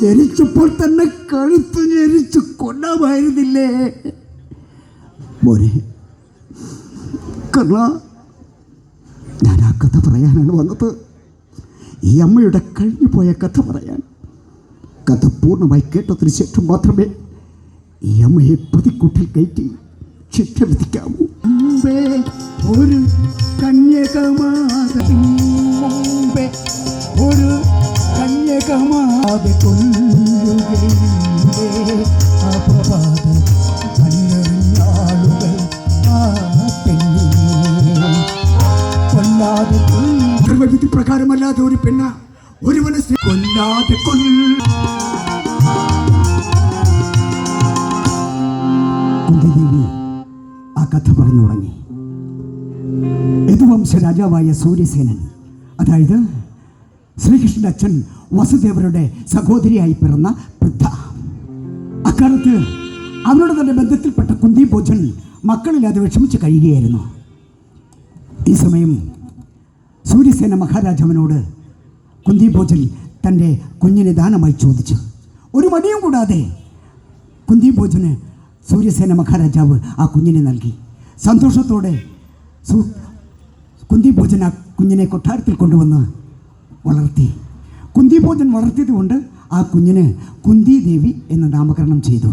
ജനിച്ചപ്പോൾ തന്നെ കഴുത്ത് ഞെരിച്ച് കൊല്ലാമായിരുന്നില്ലേ മോനെ? കർണ, ഞാൻ ആ കഥ പറയാനാണ് വന്നത്. ഈ അമ്മയുടെ കഴിഞ്ഞു പോയ കഥ പറയാൻ. കഥ പൂർണ്ണമായി കേട്ടതിന് ശേഷം മാത്രമേ ഈ അമ്മയെ പ്രതിക്കൂട്ടിൽ കയറ്റി ശിക്ഷ വിധിക്കാവൂ. മുമ്പേ ഒരു കന്യകമാതെ ഒരു കന്യകമാതെ കൊല്ലുകയില്ലേ അപവാദ കല്ലെറിഞ്ഞാളുകൾ ആ പെണ്ണിനെ കൊല്ലാതെ ധർമ്മവിധി പ്രകാരമല്ലാതെ ഒരു പെണ്ണ ഒരുവനെ കൊല്ലാതെ കുന്തിദേവി ആ കഥ പറഞ്ഞു തുടങ്ങി. യദുവംശ രാജാവായ സൂര്യസേനൻ, അതായത് ശ്രീകൃഷ്ണന്റെ അച്ഛൻ വസുദേവരുടെ സഹോദരിയായി പിറന്ന വൃദ്ധ, അക്കാലത്ത് അവരുടെ തന്നെ ബന്ധത്തിൽപ്പെട്ട കുന്തിഭോജൻ മക്കളില്ലാതെ വിഷമിച്ച് കഴിയുകയായിരുന്നു. ഈ സമയം സൂര്യസേന മഹാരാജാവിനോട് കുന്തിഭോജൻ തൻ്റെ കുഞ്ഞിനെ ദാനമായി ചോദിച്ചു. ഒരു മടിയും കൂടാതെ കുന്തിഭോജന് സൂര്യസേന മഹാരാജാവ് ആ കുഞ്ഞിനെ നൽകി. സന്തോഷത്തോടെ കുന്തിഭോജൻ ആ കുഞ്ഞിനെ കൊട്ടാരത്തിൽ കൊണ്ടുവന്ന് വളർത്തി. കുന്തിഭോജൻ വളർത്തിയത് കൊണ്ട് ആ കുഞ്ഞിന് കുന്തിദേവി എന്ന് നാമകരണം ചെയ്തു.